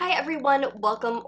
Hi everyone, welcome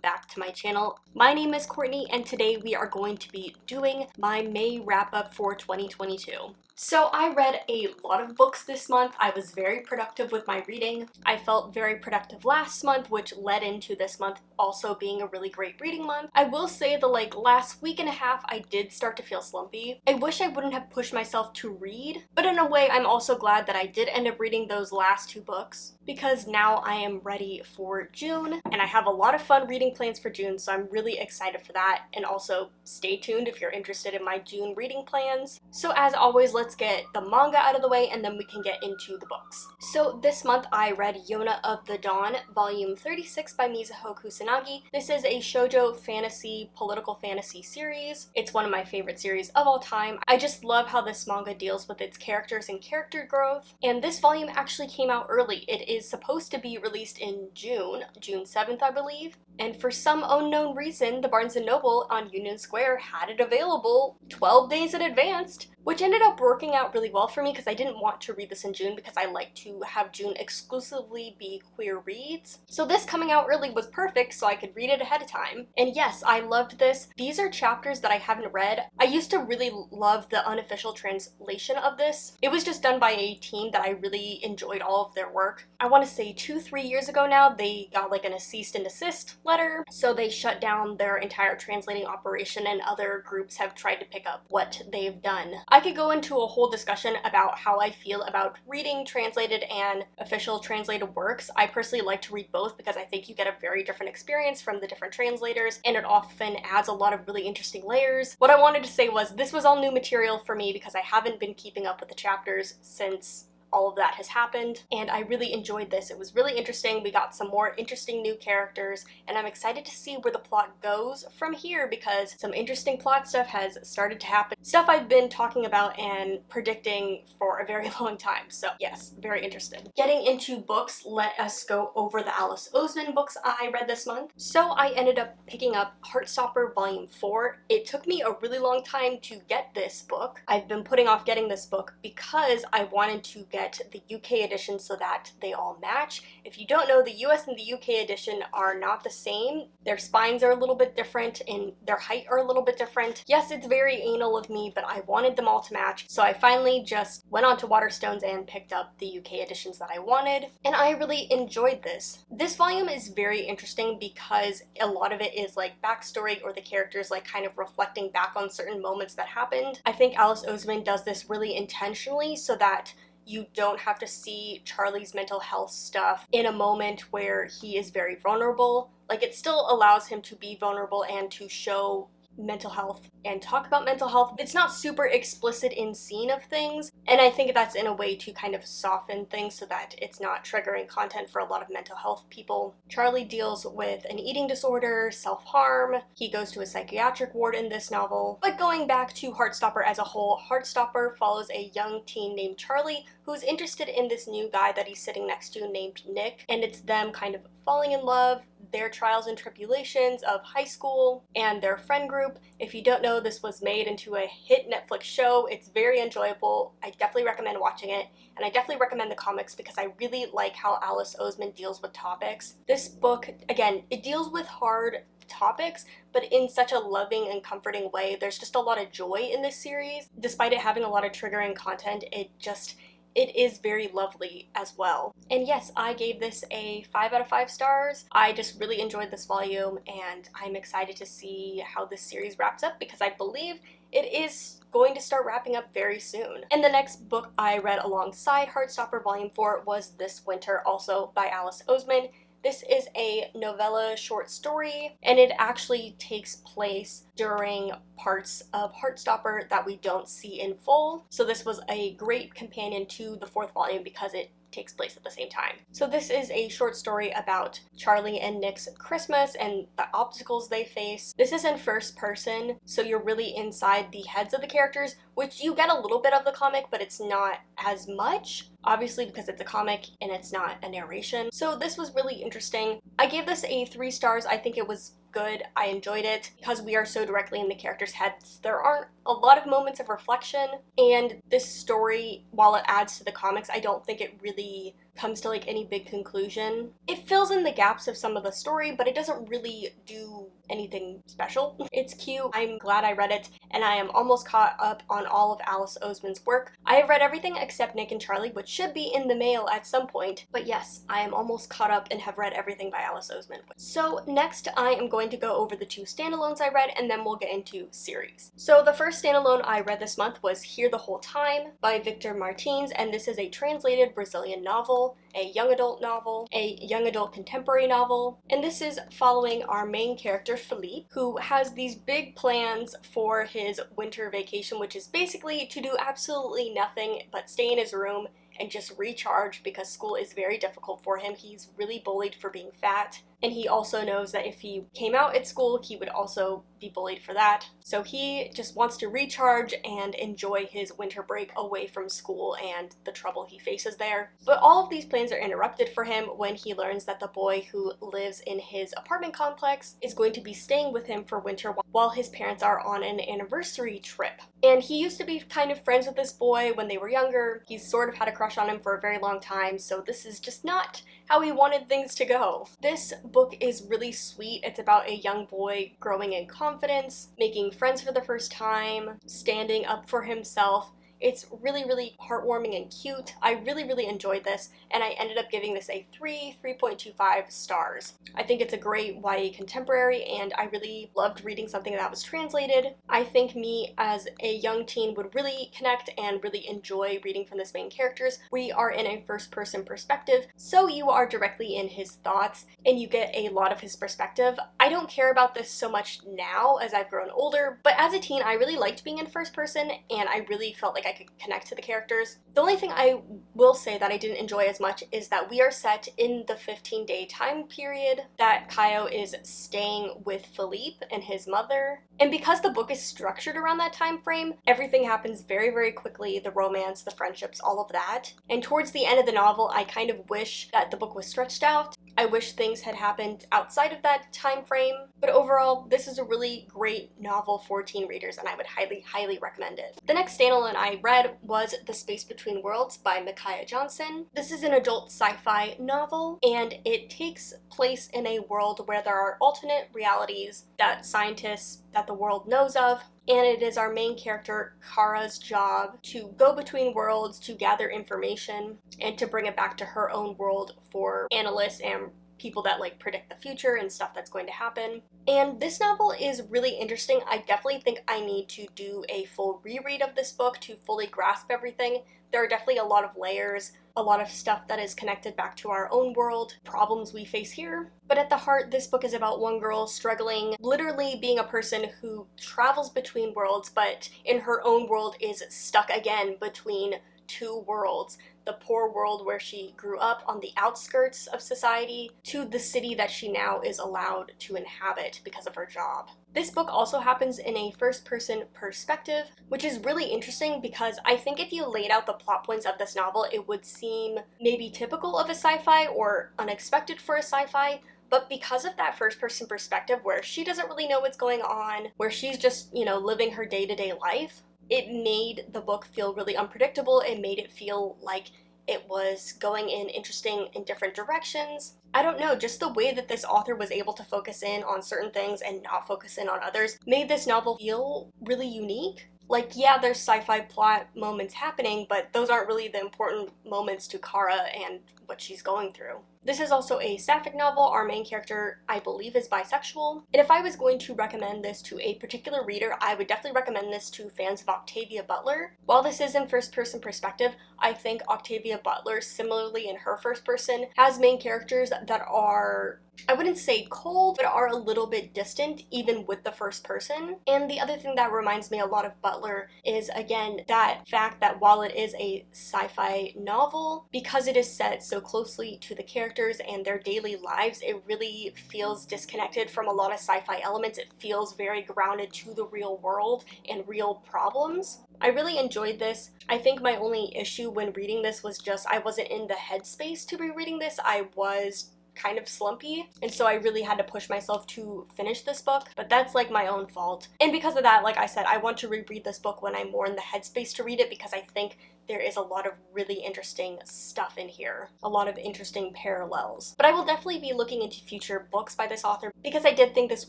back to my channel. My name is Courtney and today we are going to be doing my May wrap up for 2022. So I read a lot of books this month. I was very productive with my reading. I felt very productive last month, which led into this month also being a really great reading month. I will say the last week and a half I did start to feel slumpy. I wish I wouldn't have pushed myself to read, but in a way I'm also glad that I did end up reading those last two books because now I am ready for June and I have a lot of fun reading plans for June, so I'm really excited for that. And also stay tuned if you're interested in my June reading plans. So as always, let's get the manga out of the way and then we can get into the books. So this month I read Yona of the Dawn, volume 36 by Mizuho Kusanagi. This is a shoujo fantasy, political fantasy series. It's one of my favorite series of all time. I just love how this manga deals with its characters and character growth. And this volume actually came out early. It is supposed to be released in June 7th, I believe. And for some unknown reason, the Barnes & Noble on Union Square had it available 12 days in advance, which ended up working out really well for me because I didn't want to read this in June because I like to have June exclusively be queer reads. So this coming out early was perfect so I could read it ahead of time. And yes, I loved this. These are chapters that I haven't read. I used to really love the unofficial translation of this. It was just done by a team that I really enjoyed all of their work. I want to say 2-3 years ago now, they got a cease and desist letter, so they shut down their entire translating operation and other groups have tried to pick up what they've done. I could go into a whole discussion about how I feel about reading translated and official translated works. I personally like to read both because I think you get a very different experience from the different translators and it often adds a lot of really interesting layers. What I wanted to say was this was all new material for me because I haven't been keeping up with the chapters since all of that has happened, and I really enjoyed this. It was really interesting. We got some more interesting new characters, and I'm excited to see where the plot goes from here because some interesting plot stuff has started to happen. Stuff I've been talking about and predicting for a very long time, so yes, very interested. Getting into books, let us go over the Alice Oseman books I read this month. So I ended up picking up Heartstopper Volume 4. It took me a really long time to get this book. I've been putting off getting this book because I wanted to get the UK edition so that they all match. If you don't know, the US and the UK edition are not the same. Their spines are a little bit different and their height are a little bit different. Yes, it's very anal of me, but I wanted them all to match, so I finally just went on to Waterstones and picked up the UK editions that I wanted, and I really enjoyed this. This volume is very interesting because a lot of it is backstory or the characters kind of reflecting back on certain moments that happened. I think Alice Oseman does this really intentionally so that you don't have to see Charlie's mental health stuff in a moment where he is very vulnerable. It still allows him to be vulnerable and to show mental health and talk about mental health. It's not super explicit in scene of things, and I think that's in a way to kind of soften things so that it's not triggering content for a lot of mental health people. Charlie deals with an eating disorder, self-harm. He goes to a psychiatric ward in this novel. But going back to Heartstopper as a whole, Heartstopper follows a young teen named Charlie who's interested in this new guy that he's sitting next to named Nick, and it's them kind of falling in love, their trials and tribulations of high school, and their friend group. If you don't know, this was made into a hit Netflix show. It's very enjoyable. I definitely recommend watching it, and I definitely recommend the comics because I really like how Alice Oseman deals with topics. This book, again, it deals with hard topics, but in such a loving and comforting way. There's just a lot of joy in this series. Despite it having a lot of triggering content, it is very lovely as well. And yes, I gave this a 5 out of 5 stars. I just really enjoyed this volume and I'm excited to see how this series wraps up because I believe it is going to start wrapping up very soon. And the next book I read alongside Heartstopper Volume 4 was This Winter, also by Alice Oseman. This is a novella short story, and it actually takes place during parts of Heartstopper that we don't see in full. So this was a great companion to the 4th volume because it takes place at the same time. So this is a short story about Charlie and Nick's Christmas and the obstacles they face. This is in first person, so you're really inside the heads of the characters, which you get a little bit of the comic, but it's not as much, obviously because it's a comic and it's not a narration. So this was really interesting. I gave this a 3 stars. I think it was good. I enjoyed it because we are so directly in the characters' heads. There aren't a lot of moments of reflection, and this story, while it adds to the comics, I don't think it really comes to like any big conclusion. It fills in the gaps of some of the story, but it doesn't really do anything special. It's cute. I'm glad I read it, and I am almost caught up on all of Alice Oseman's work. I have read everything except Nick and Charlie, which should be in the mail at some point, but yes, I am almost caught up and have read everything by Alice Oseman. So next I am going to go over the 2 standalones I read, and then we'll get into series. So the first standalone I read this month was Here the Whole Time by Victor Martins, and this is a translated Brazilian novel, a young adult novel, a young adult contemporary novel, and this is following our main character Felipe, who has these big plans for his winter vacation, which is basically to do absolutely nothing but stay in his room and just recharge because school is very difficult for him. He's really bullied for being fat, and he also knows that if he came out at school, he would also be bullied for that. So he just wants to recharge and enjoy his winter break away from school and the trouble he faces there. But all of these plans are interrupted for him when he learns that the boy who lives in his apartment complex is going to be staying with him for winter while his parents are on an anniversary trip. And he used to be kind of friends with this boy when they were younger. He's sort of had a crush on him for a very long time, so this is just not how he wanted things to go. This book is really sweet. It's about a young boy growing in confidence, making friends for the first time, standing up for himself. It's really, really heartwarming and cute. I really, really enjoyed this, and I ended up giving this a 3.25 stars. I think it's a great YA contemporary, and I really loved reading something that was translated. I think me as a young teen would really connect and really enjoy reading from this main characters. We are in a first-person perspective, so you are directly in his thoughts, and you get a lot of his perspective. I don't care about this so much now as I've grown older, but as a teen, I really liked being in first person, and I really felt like I could connect to the characters. The only thing I will say that I didn't enjoy as much is that we are set in the 15-day time period that Caio is staying with Felipe and his mother. And because the book is structured around that time frame, everything happens very, very quickly. The romance, the friendships, all of that. And towards the end of the novel, I kind of wish that the book was stretched out. I wish things had happened outside of that time frame. But overall, this is a really great novel for teen readers, and I would highly, highly recommend it. The next standalone I read was The Space Between Worlds by Micaiah Johnson. This is an adult sci-fi novel, and it takes place in a world where there are alternate realities that scientists that the world knows of, and it is our main character, Kara's job to go between worlds to gather information and to bring it back to her own world for analysts and people that like predict the future and stuff that's going to happen. And this novel is really interesting. I definitely think I need to do a full reread of this book to fully grasp everything. There are definitely a lot of layers, a lot of stuff that is connected back to our own world, problems we face here. But at the heart, this book is about one girl struggling, literally being a person who travels between worlds, but in her own world is stuck again between 2 worlds. The poor world where she grew up on the outskirts of society to the city that she now is allowed to inhabit because of her job. This book also happens in a first-person perspective, which is really interesting because I think if you laid out the plot points of this novel, it would seem maybe typical of a sci-fi or unexpected for a sci-fi. But because of that first-person perspective where she doesn't really know what's going on, where she's just, living her day-to-day life, it made the book feel really unpredictable. It made it feel like it was going in interesting and different directions. I don't know, just the way that this author was able to focus in on certain things and not focus in on others made this novel feel really unique. Like, yeah, there's sci-fi plot moments happening, but those aren't really the important moments to Kara and what she's going through. This is also a sapphic novel. Our main character, I believe, is bisexual. And if I was going to recommend this to a particular reader, I would definitely recommend this to fans of Octavia Butler. While this is in first-person perspective, I think Octavia Butler, similarly in her first person, has main characters that are, I wouldn't say cold, but are a little bit distant, even with the first person. And the other thing that reminds me a lot of Butler is, again, that fact that while it is a sci-fi novel, because it is set so closely to the characters and their daily lives, it really feels disconnected from a lot of sci-fi elements. It feels very grounded to the real world and real problems. I really enjoyed this. I think my only issue when reading this was just I wasn't in the headspace to be reading this. I was kind of slumpy, and so I really had to push myself to finish this book, but that's like my own fault. And because of that, like I said, I want to reread this book when I'm more in the headspace to read it, because I think there is a lot of really interesting stuff in here, a lot of interesting parallels. But I will definitely be looking into future books by this author because I did think this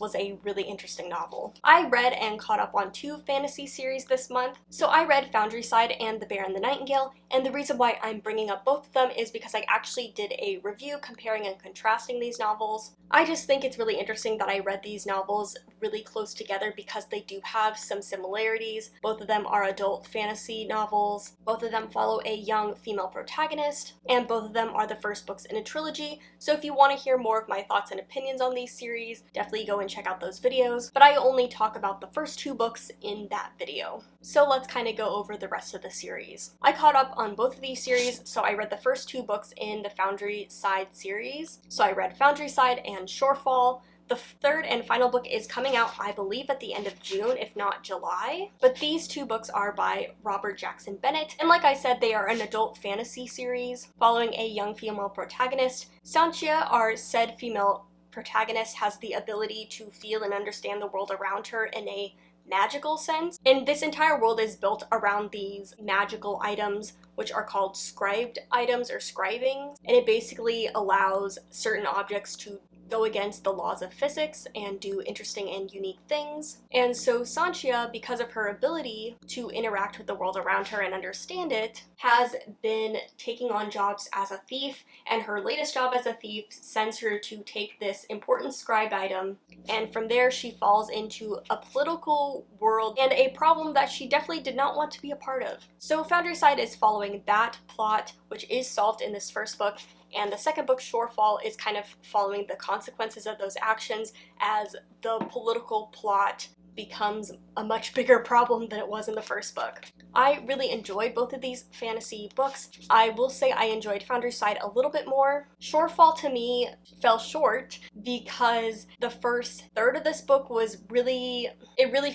was a really interesting novel. I read and caught up on 2 fantasy series this month. So I read Foundry Side and The Bear and the Nightingale, and the reason why I'm bringing up both of them is because I actually did a review comparing and contrasting these novels. I just think it's really interesting that I read these novels really close together because they do have some similarities. Both of them are adult fantasy novels, both of them follow a young female protagonist, and both of them are the first books in a trilogy. So if you want to hear more of my thoughts and opinions on these series, definitely go and check out those videos. But I only talk about the first 2 books in that video. So let's kind of go over the rest of the series. I caught up on both of these series, so I read the first 2 books in the Foundry Side series. So I read Foundry Side and Shorefall. The 3rd and final book is coming out, I believe, at the end of June, if not July. But these 2 books are by Robert Jackson Bennett, and like I said, they are an adult fantasy series following a young female protagonist. Sanchia, our said female protagonist, has the ability to feel and understand the world around her in a magical sense, and this entire world is built around these magical items, which are called scribed items or scribings, and it basically allows certain objects to go against the laws of physics and do interesting and unique things. And so Sanchia, because of her ability to interact with the world around her and understand it, has been taking on jobs as a thief, and her latest job as a thief sends her to take this important scribed item, and from there she falls into a political world and a problem that she definitely did not want to be a part of. So Foundry Side is following that plot, which is solved in this first book, and the second book, Shorefall, is kind of following the consequences of those actions as the political plot becomes a much bigger problem than it was in the first book. I really enjoyed both of these fantasy books. I will say I enjoyed Foundry Side a little bit more. Shorefall to me fell short because the first third of this book was really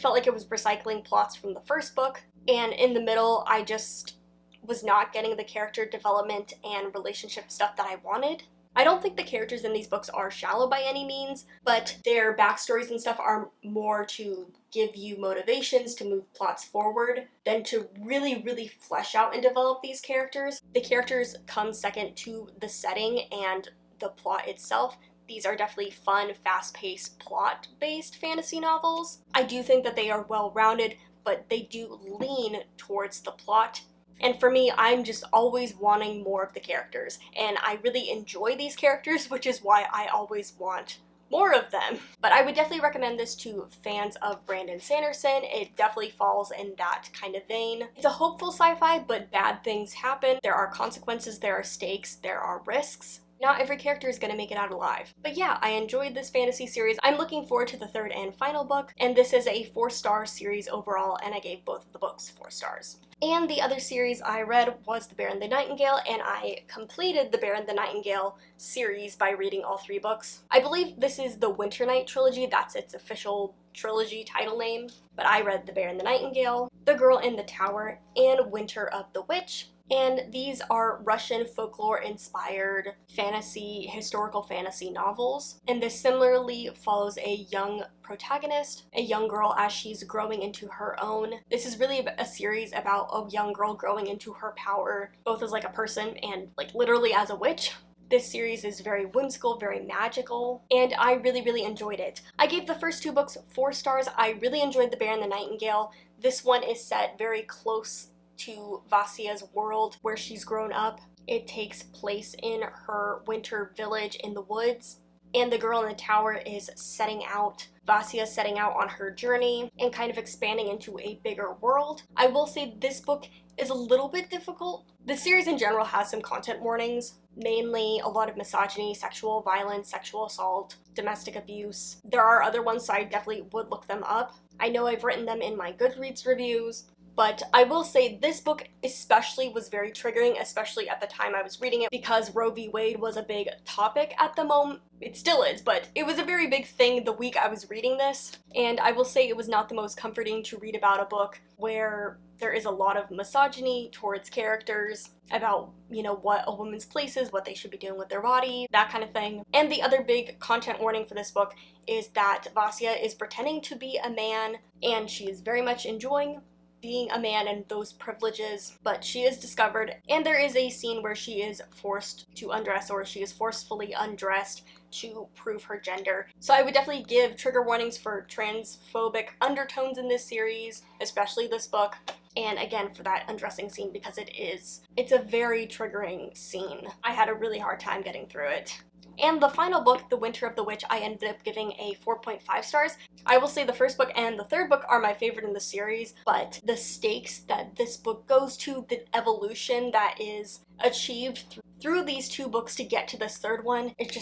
felt like it was recycling plots from the first book, and in the middle I just was not getting the character development and relationship stuff that I wanted. I don't think the characters in these books are shallow by any means, but their backstories and stuff are more to give you motivations to move plots forward than to really flesh out and develop these characters. The characters come second to the setting and the plot itself. These are definitely fun, fast-paced, plot-based fantasy novels. I do think that they are well-rounded, but they do lean towards the plot. And for me, I'm just always wanting more of the characters, and I really enjoy these characters, which is why I always want more of them. But I would definitely recommend this to fans of Brandon Sanderson. It definitely falls in that kind of vein. It's a hopeful sci-fi, but bad things happen. There are consequences, there are stakes, there are risks. Not every character is going to make it out alive. But yeah, I enjoyed this fantasy series. I'm looking forward to the 3rd and final book, and this is a 4-star series overall, and I gave both of the books 4 stars. And the other series I read was The Bear and the Nightingale, and I completed The Bear and the Nightingale series by reading all 3 books. I believe this is the Winter Night trilogy, that's its official trilogy title name, but I read The Bear and the Nightingale, The Girl in the Tower, and Winter of the Witch. And these are Russian folklore-inspired historical fantasy novels. And this similarly follows a young protagonist, a young girl as she's growing into her own. This is really a series about a young girl growing into her power, both as like a person and like literally as a witch. This series is very whimsical, very magical, and I really enjoyed it. I gave the first 2 books 4 stars. I really enjoyed The Bear and the Nightingale. This one is set very close to Vasia's world where she's grown up. It takes place in her winter village in the woods, and The Girl in the Tower is Vasia's setting out on her journey and kind of expanding into a bigger world. I will say this book is a little bit difficult. The series in general has some content warnings, mainly a lot of misogyny, sexual violence, sexual assault, domestic abuse. There are other ones, so I definitely would look them up. I know I've written them in my Goodreads reviews, but I will say this book especially was very triggering, especially at the time I was reading it, because Roe v. Wade was a big topic at the moment. It still is, but it was a very big thing the week I was reading this, and I will say it was not the most comforting to read about a book where there is a lot of misogyny towards characters, about, what a woman's place is, what they should be doing with their body, that kind of thing. And the other big content warning for this book is that Vasia is pretending to be a man, and she is very much enjoying being a man and those privileges, but she is discovered, and there is a scene where she is forced to undress, or she is forcefully undressed to prove her gender. So I would definitely give trigger warnings for transphobic undertones in this series, especially this book. And again, for that undressing scene, because it's a very triggering scene. I had a really hard time getting through it. And the final book, The Winter of the Witch, I ended up giving a 4.5 stars. I will say the first book and the third book are my favorite in the series, but the stakes that this book goes to, the evolution that is achieved through these two books to get to this third one, it's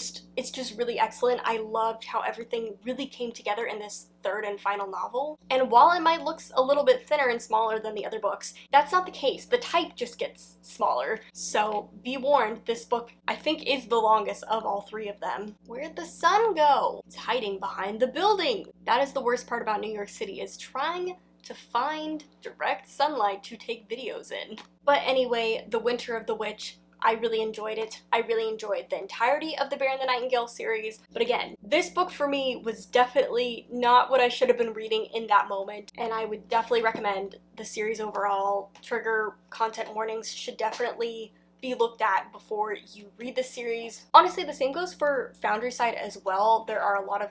just really excellent. I loved how everything really came together in this third and final novel. And while it might look a little bit thinner and smaller than the other books, that's not the case. The type just gets smaller. So be warned, this book I think is the longest of all three of them. Where'd the sun go? It's hiding behind the building. That is the worst part about New York City, is trying to find direct sunlight to take videos in. But anyway, The Winter of the Witch, I really enjoyed it. I really enjoyed the entirety of the Bear and the Nightingale series. But again, this book for me was definitely not what I should have been reading in that moment, and I would definitely recommend the series overall. Trigger content warnings should definitely be looked at before you read the series. Honestly, the same goes for Foundry Side as well. There are a lot of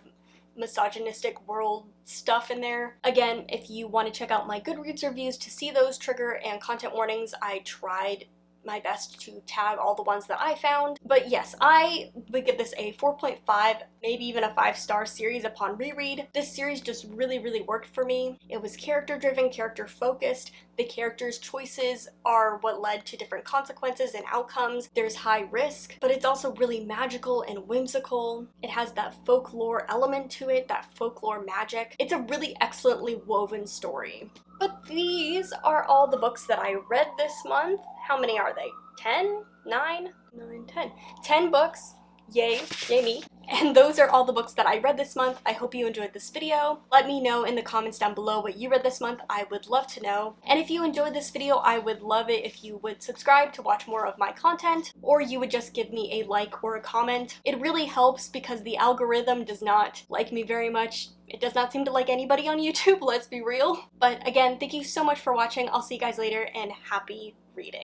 misogynistic world stuff in there. Again, if you want to check out my Goodreads reviews to see those trigger and content warnings, I tried my best to tag all the ones that I found. But yes, I would give this a 4.5, maybe even a 5-star series upon reread. This series just really, really worked for me. It was character driven, character focused. The characters' choices are what led to different consequences and outcomes. There's high risk, but it's also really magical and whimsical. It has that folklore element to it, that folklore magic. It's a really excellently woven story. But these are all the books that I read this month. How many are they? 10? 9? 9, 10. 10 books. Yay. Yay me. And those are all the books that I read this month. I hope you enjoyed this video. Let me know in the comments down below what you read this month. I would love to know. And if you enjoyed this video, I would love it if you would subscribe to watch more of my content, or you would just give me a like or a comment. It really helps because the algorithm does not like me very much. It does not seem to like anybody on YouTube, let's be real. But again, thank you so much for watching. I'll see you guys later, and happy reading.